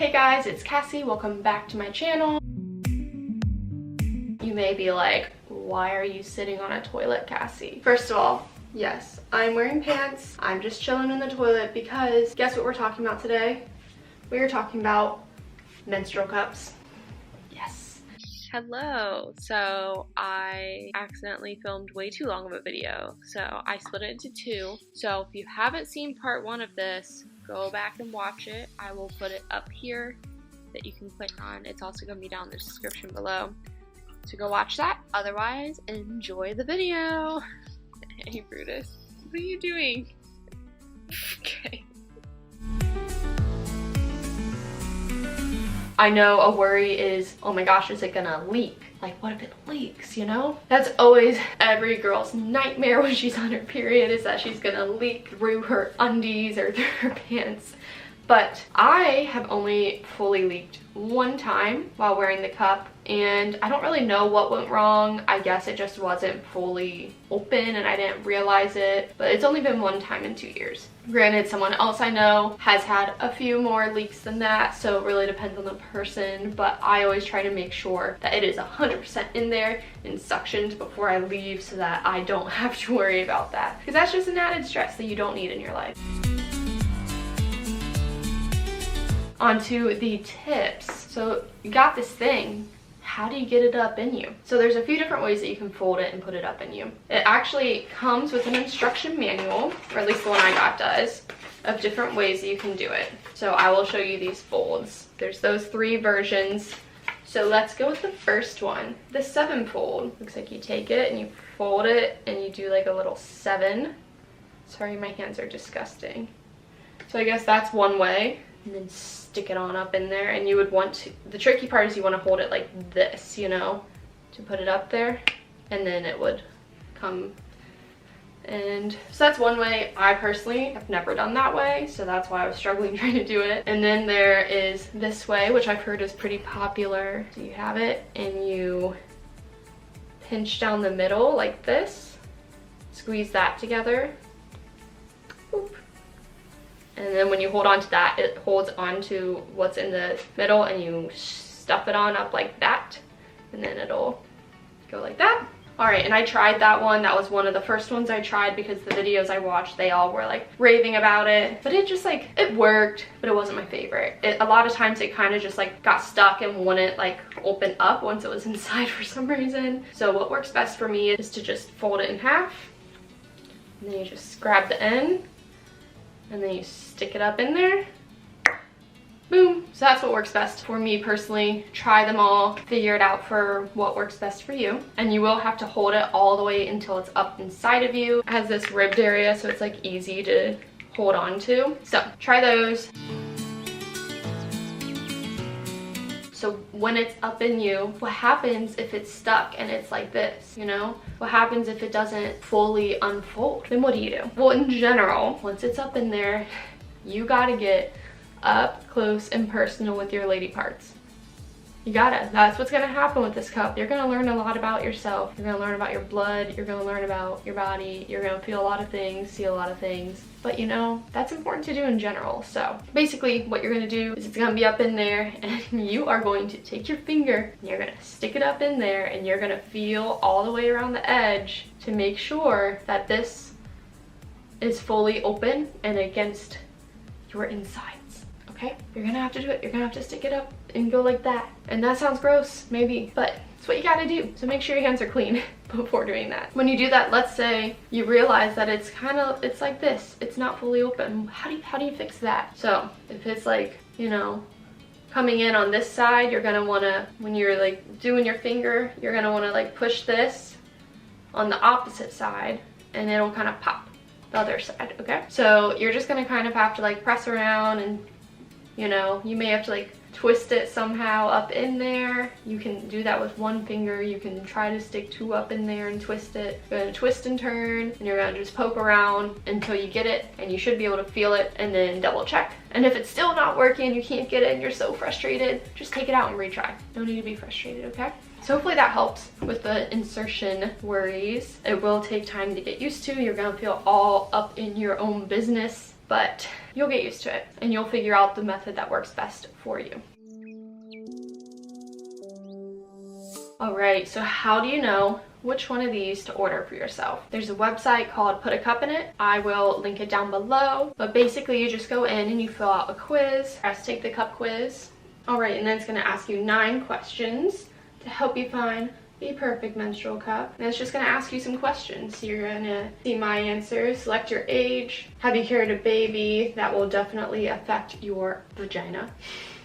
Hey guys, it's Cassie. Welcome back to my channel. You may be like, why are you sitting on a toilet, Cassie? First of all, yes, I'm wearing pants. I'm just chilling in the toilet because guess what we're talking about today? We are talking about menstrual cups. Yes. Hello. So I accidentally filmed way too long of a video, so I split it into two. So if you haven't seen part one of this, go back and watch it. I will put it up here that you can click on. It's also going to be down in the description below. So go watch that. Otherwise, enjoy the video. Hey Brutus, what are you doing? Okay. I know a worry is, oh my gosh, is it gonna leak? Like, what if it leaks, you know? That's always every girl's nightmare when she's on her period, is that she's gonna leak through her undies or through her pants. But I have only fully leaked one time while wearing the cup, and I don't really know what went wrong. I guess it just wasn't fully open and I didn't realize it, but it's only been one time in 2 years. Granted, someone else I know has had a few more leaks than that, so it really depends on the person, but I always try to make sure that it is 100% in there and suctioned before I leave so that I don't have to worry about that, because that's just an added stress that you don't need in your life. Onto the tips. So you got this thing, how do you get it up in you? So there's a few different ways that you can fold it and put it up in you. It actually comes with an instruction manual, or at least the one I got does, of different ways that you can do it. So I will show you these folds. There's those 3 versions. So let's go with the first one, the 7 fold. Looks like you take it and you fold it and you do like a little 7. Sorry, my hands are disgusting. So I guess that's one way. And then stick it on up in there, and you would want to, the tricky part is you want to hold it like this, you know, to put it up there, and then it would come. And so that's one way. I personally have never done that way, so that's why I was struggling trying to do it. And then there is this way, which I've heard is pretty popular. So you have it and you pinch down the middle like this, squeeze that together. Boop. And then when you hold on to that, it holds on to what's in the middle, and you stuff it on up like that, and then it'll go like that. All right, and I tried that one. That was one of the first ones I tried because the videos I watched, they all were like raving about it. But it just like, it worked, but it wasn't my favorite. A lot of times it kind of just like got stuck and wouldn't like open up once it was inside for some reason. So what works best for me is to just fold it in half, and then you just grab the end, and then you stick it up in there. Boom. So that's what works best for me personally. Try them all, figure it out for what works best for you. And you will have to hold it all the way until it's up inside of you. It has this ribbed area, so it's like easy to hold on to. So try those. So when it's up in you, what happens if it's stuck and it's like this, you know? What happens if it doesn't fully unfold? Then what do you do? Well, in general, once it's up in there, you gotta get up close and personal with your lady parts. You gotta. That's what's gonna happen with this cup. You're gonna learn a lot about yourself. You're gonna learn about your blood. You're gonna learn about your body. You're gonna feel a lot of things, see a lot of things. But you know, that's important to do in general. So basically what you're gonna do is it's gonna be up in there, and you are going to take your finger and you're gonna stick it up in there, and you're gonna feel all the way around the edge to make sure that this is fully open and against your insides. Okay? You're gonna have to do it. You're gonna have to stick it up and go like that. And that sounds gross, maybe, but it's what you gotta do. So make sure your hands are clean before doing that. When you do that, let's say you realize that it's like this. It's not fully open. How do you fix that? So if it's like, you know, coming in on this side, you're gonna wanna, when you're like doing your finger, you're gonna wanna like push this on the opposite side, and it'll kind of pop the other side, okay? So you're just gonna kind of have to like press around, and you know, you may have to like twist it somehow up in there. You can do that with one finger. You can try to stick 2 up in there and twist it. You're gonna twist and turn, and you're gonna just poke around until you get it, and you should be able to feel it, and then double check. And if it's still not working, you can't get it, and you're so frustrated, just take it out and retry. No need to be frustrated, okay? So hopefully that helps with the insertion worries. It will take time to get used to. You're gonna feel all up in your own business, but you'll get used to it and you'll figure out the method that works best for you. All right, so how do you know which one of these to order for yourself? There's a website called Put a Cup in It. I will link it down below, but basically you just go in and you fill out a quiz. Press take the cup quiz. All right, and then it's gonna ask you 9 questions to help you find the perfect menstrual cup. And it's just gonna ask you some questions. You're gonna see my answers, select your age, have you carried a baby? That will definitely affect your vagina.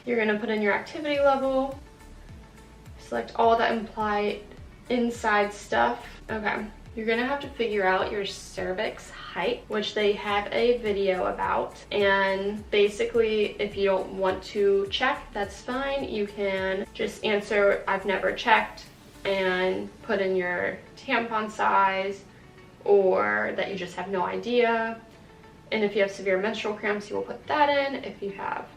You're gonna put in your activity level, select all that implied inside stuff. Okay, you're gonna have to figure out your cervix height, which they have a video about. And basically, if you don't want to check, that's fine. You can just answer I've never checked and put in your tampon size, or that you just have no idea. And if you have severe menstrual cramps, you will put that in. If you have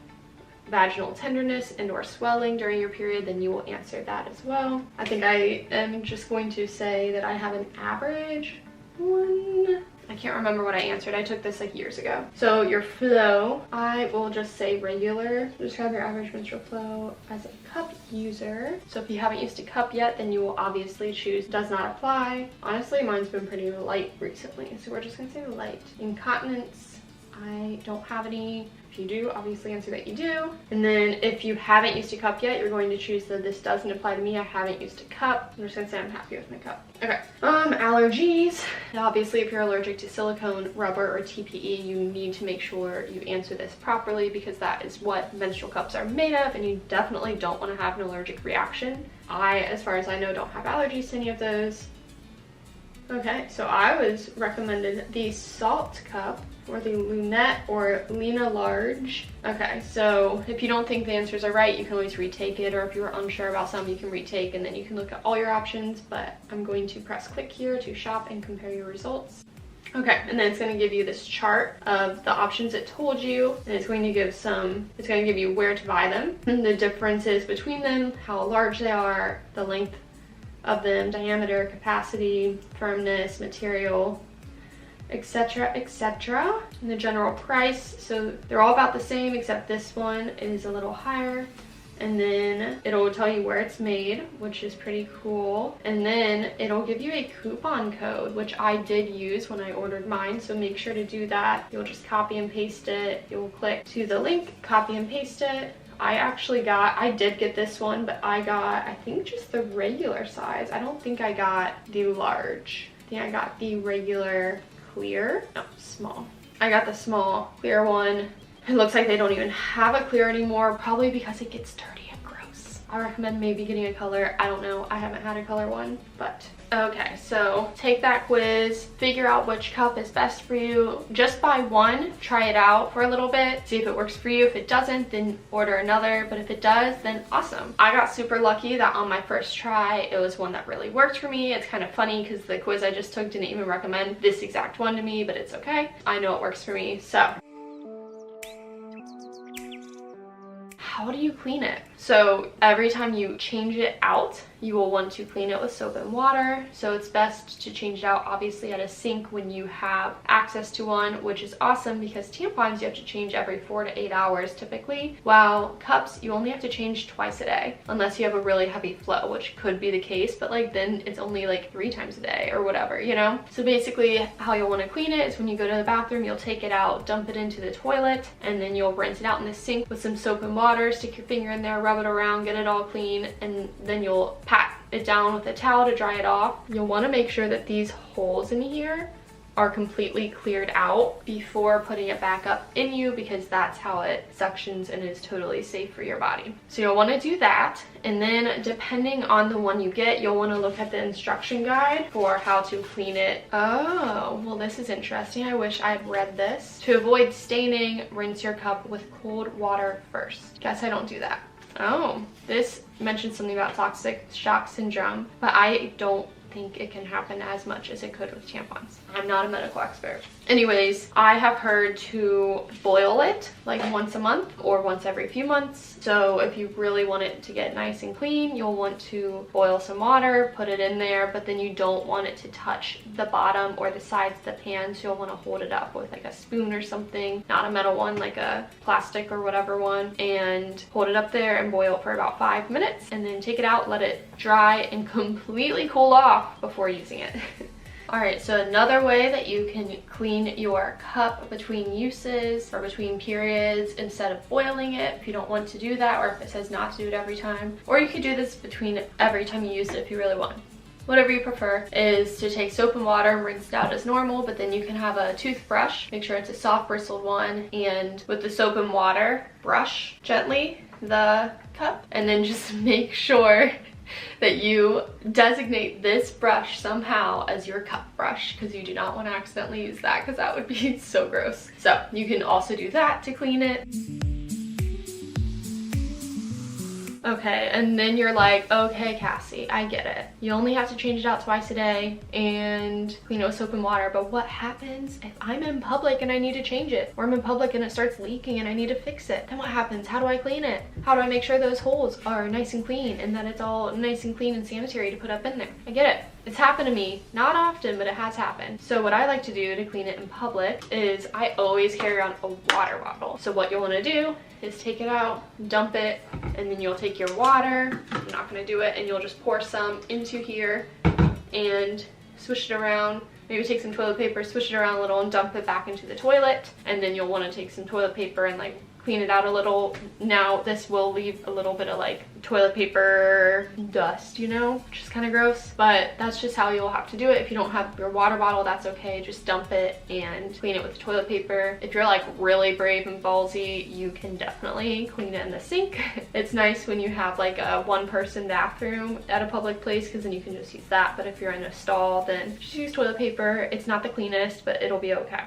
vaginal tenderness and or swelling during your period, then you will answer that as well. I think I am just going to say that I have an average one. I can't remember what I answered. I took this like years ago. So your flow, I will just say regular. Describe your average menstrual flow as a cup user. So if you haven't used a cup yet, then you will obviously choose does not apply. Honestly, mine's been pretty light recently, so we're just gonna say light. Incontinence, I don't have any. If you do, obviously answer that you do. And then if you haven't used a cup yet, you're going to choose that this doesn't apply to me. I haven't used a cup. I'm just gonna say I'm happy with my cup. Okay. Allergies. Obviously, if you're allergic to silicone, rubber, or TPE, you need to make sure you answer this properly because that is what menstrual cups are made of, and you definitely don't want to have an allergic reaction. I, as far as I know, don't have allergies to any of those. Okay, so I was recommended the Salt Cup or the Lunette or Lena Large. Okay, so if you don't think the answers are right, you can always retake it, or if you are unsure about some, you can retake and then you can look at all your options, but I'm going to press click here to shop and compare your results. Okay, and then it's going to give you this chart of the options it told you, and it's going to give you where to buy them, and the differences between them, how large they are, the length of them, diameter, capacity, firmness, material, etc, etc, and the general price. So they're all about the same, except this one is a little higher. And then it'll tell you where it's made, which is pretty cool. And then it'll give you a coupon code, which I did use when I ordered mine, so make sure to do that. You'll just copy and paste it. You'll click to the link, copy and paste it. I did get this one, but I got, I think, just the regular size. I don't think I got the large. I think I got the regular clear. No, small. I got the small clear one. It looks like they don't even have a clear anymore, probably because it gets dirty and gross. I recommend maybe getting a color. I don't know. I haven't had a color one, but okay, so take that quiz, figure out which cup is best for you. Just buy one, try it out for a little bit, see if it works for you. If it doesn't, then order another, but if it does, then awesome. I got super lucky that on my first try, it was one that really worked for me. It's kind of funny because the quiz I just took didn't even recommend this exact one to me, but it's okay. I know it works for me, so. How do you clean it? So every time you change it out, you will want to clean it with soap and water. So it's best to change it out obviously at a sink when you have access to one, which is awesome because tampons you have to change every 4 to 8 hours typically, while cups you only have to change twice a day unless you have a really heavy flow, which could be the case, but like then it's only like 3 times a day or whatever, you know? So basically how you'll want to clean it is when you go to the bathroom, you'll take it out, dump it into the toilet, and then you'll rinse it out in the sink with some soap and water, stick your finger in there, rub it around, get it all clean, and then you'll pat it down with a towel to dry it off. You'll want to make sure that these holes in here are completely cleared out before putting it back up in you, because that's how it suctions and is totally safe for your body. So you'll want to do that, and then depending on the one you get, you'll want to look at the instruction guide for how to clean it. Oh, well, this is interesting. I wish I had read this. To avoid staining, rinse your cup with cold water first. Guess I don't do that. Oh, this mentioned something about toxic shock syndrome, but I don't think it can happen as much as it could with tampons. I'm not a medical expert. Anyways, I have heard to boil it like once a month or once every few months. So if you really want it to get nice and clean, you'll want to boil some water, put it in there, but then you don't want it to touch the bottom or the sides of the pan, so you'll want to hold it up with like a spoon or something, not a metal one, like a plastic or whatever one, and hold it up there and boil for about 5 minutes, and then take it out, let it dry and completely cool off before using it. Alright, so another way that you can clean your cup between uses or between periods instead of boiling it, if you don't want to do that, or if it says not to do it every time, or you could do this between every time you use it if you really want. Whatever you prefer, is to take soap and water and rinse it out as normal, but then you can have a toothbrush, make sure it's a soft bristled one, and with the soap and water, brush gently the cup, and then just make sure that you designate this brush somehow as your cup brush, because you do not want to accidentally use that, because that would be so gross. So you can also do that to clean it. Okay, and then you're like, okay, Cassie, I get it. You only have to change it out twice a day and clean it with soap and water, but what happens if I'm in public and I need to change it? Or I'm in public and it starts leaking and I need to fix it? Then what happens? How do I clean it? How do I make sure those holes are nice and clean and that it's all nice and clean and sanitary to put up in there? I get it. It's happened to me, not often, but it has happened. So what I like to do to clean it in public is I always carry around a water bottle. So what you'll want to do is take it out, dump it, and then you'll take your water, I'm not going to do it, and you'll just pour some into here and swish it around. Maybe take some toilet paper, swish it around a little, and dump it back into the toilet. And then you'll want to take some toilet paper and like clean it out a little. Now this will leave a little bit of like toilet paper dust, you know, which is kind of gross, but that's just how you'll have to do it. If you don't have your water bottle, that's okay, just dump it and clean it with toilet paper. If you're like really brave and ballsy, you can definitely clean it in the sink. It's nice when you have like a one-person bathroom at a public place, because then you can just use that. But if you're in a stall, then just use toilet paper. It's not the cleanest, but it'll be okay.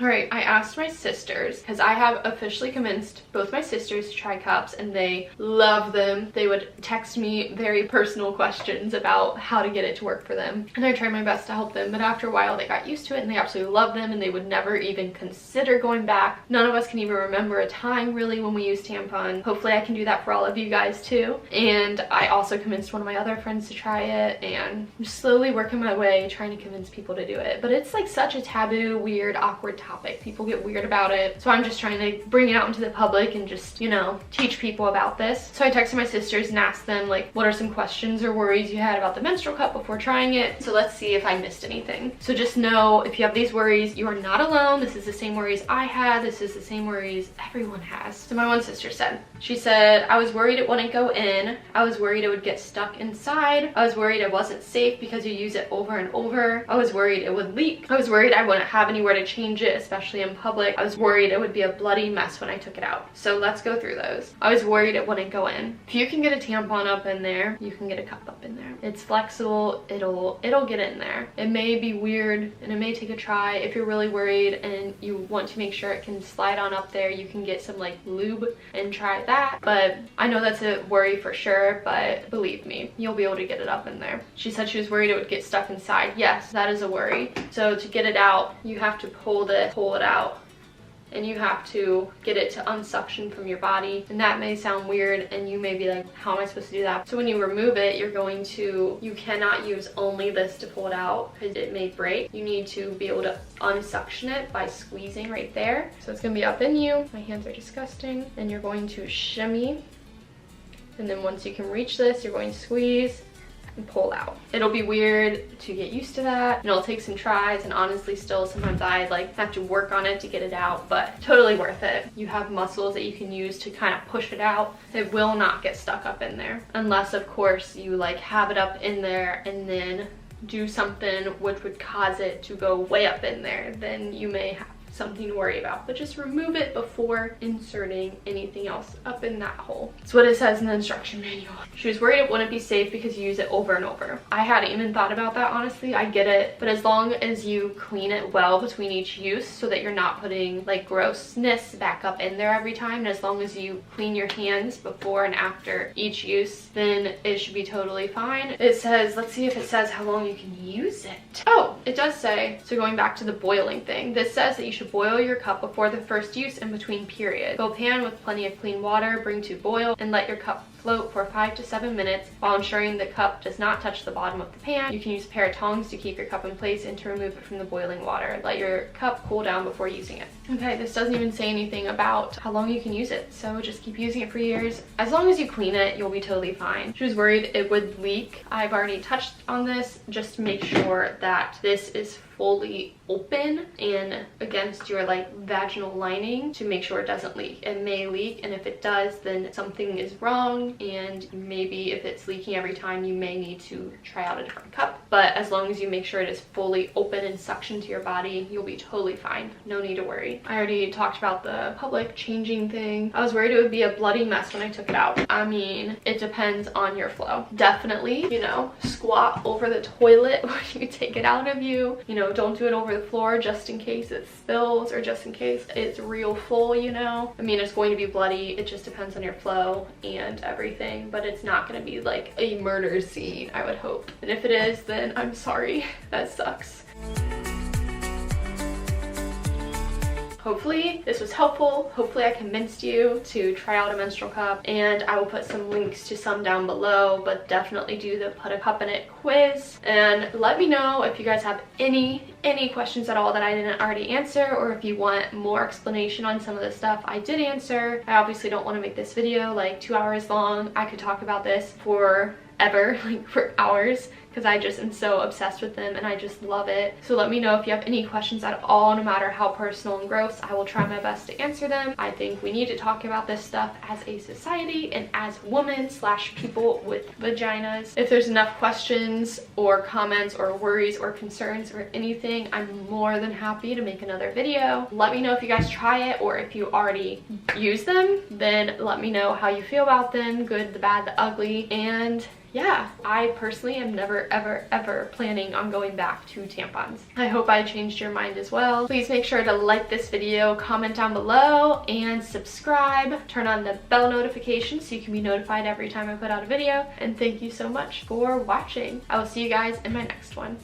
Alright, I asked my sisters, because I have officially convinced both my sisters to try cups, and they love them. They would text me very personal questions about how to get it to work for them, and I tried my best to help them, but after a while they got used to it and they absolutely love them, and they would never even consider going back. None of us can even remember a time really when we used tampon. Hopefully I can do that for all of you guys too. And I also convinced one of my other friends to try it, and I'm slowly working my way trying to convince people to do it. But it's like such a taboo, weird, awkward topic. People get weird about it. So I'm just trying to bring it out into the public and just, you know, teach people about this. So I texted my sisters and asked them like, what are some questions or worries you had about the menstrual cup before trying it? So let's see if I missed anything. So just know, if you have these worries, you are not alone. This is the same worries I had. This is the same worries everyone has. So my one sister said, she said, I was worried it wouldn't go in. I was worried it would get stuck inside. I was worried it wasn't safe because you use it over and over. I was worried it would leak. I was worried I wouldn't have anywhere to change it, especially in public. I was worried it would be a bloody mess when I took it out. So let's go through those. I was worried it wouldn't go in. If you can get a tampon up in there, you can get a cup up in there. It's flexible. It'll get in there. It may be weird and it may take a try. If you're really worried and you want to make sure it can slide on up there, you can get some like lube and try that. But I know that's a worry for sure, but believe me, you'll be able to get it up in there. She said she was worried it would get stuck inside. Yes, that is a worry. So to get it out, you have to pull it out, and you have to get it to unsuction from your body. And that may sound weird and you may be like, how am I supposed to do that? So when you remove it, you cannot use only this to pull it out because it may break. You need to be able to unsuction it by squeezing right there. So it's gonna be up in you. My hands are disgusting. And you're going to shimmy. And then once you can reach this, you're going to squeeze and pull out. It'll be weird to get used to that, and it'll take some tries, and honestly still sometimes I like have to work on it to get it out, but totally worth it. You have muscles that you can use to kind of push it out. It will not get stuck up in there, unless of course you like have it up in there and then do something which would cause it to go way up in there. Then you may have something to worry about, but just remove it before inserting anything else up in that hole. That's what it says in the instruction manual. She was worried it wouldn't be safe because you use it over and over. I hadn't even thought about that, honestly. I get it, but as long as you clean it well between each use so that you're not putting like grossness back up in there every time, and as long as you clean your hands before and after each use, then it should be totally fine. It says, let's see if it says how long you can use it. Oh, it does say, so going back to the boiling thing, this says that you should boil your cup before the first use and between periods. Fill a pan with plenty of clean water, bring to boil, and let your cup float for 5 to 7 minutes while ensuring the cup does not touch the bottom of the pan. You can use a pair of tongs to keep your cup in place and to remove it from the boiling water. Let your cup cool down before using it. Okay, this doesn't even say anything about how long you can use it, so just keep using it for years. As long as you clean it, you'll be totally fine. She was worried it would leak. I've already touched on this just to make sure that this is fully open and against your like vaginal lining to make sure it doesn't leak. It may leak, and if it does, then something is wrong, and maybe if it's leaking every time, you may need to try out a different cup. But as long as you make sure it is fully open and suctioned to your body, you'll be totally fine. No need to worry. I already talked about the public changing thing. I was worried it would be a bloody mess when I took it out. I mean, it depends on your flow. Definitely, you know, squat over the toilet when you take it out of you. You know, don't do it over the floor just in case it spills or just in case it's real full, you know. I mean, it's going to be bloody. It just depends on your flow and everything, but it's not going to be like a murder scene, I would hope. And if it is, then I'm sorry. That sucks. Hopefully this was helpful. Hopefully I convinced you to try out a menstrual cup, and I will put some links to some down below, but definitely do the put a cup in it quiz. And let me know if you guys have any questions at all that I didn't already answer, or if you want more explanation on some of the stuff I did answer. I obviously don't want to make this video like 2 hours long. I could talk about this forever, like for hours, because I just am so obsessed with them and I just love it. So let me know if you have any questions at all, no matter how personal and gross. I will try my best to answer them. I think we need to talk about this stuff as a society and as women / people with vaginas. If there's enough questions or comments or worries or concerns or anything, I'm more than happy to make another video. Let me know if you guys try it, or if you already use them, then let me know how you feel about them, good, the bad, the ugly. And yeah, I personally am never ever planning on going back to tampons. I hope I changed your mind as well. Please make sure to like this video, comment down below, and subscribe. Turn on the bell notification so you can be notified every time I put out a video. And thank you so much for watching. I will see you guys in my next one.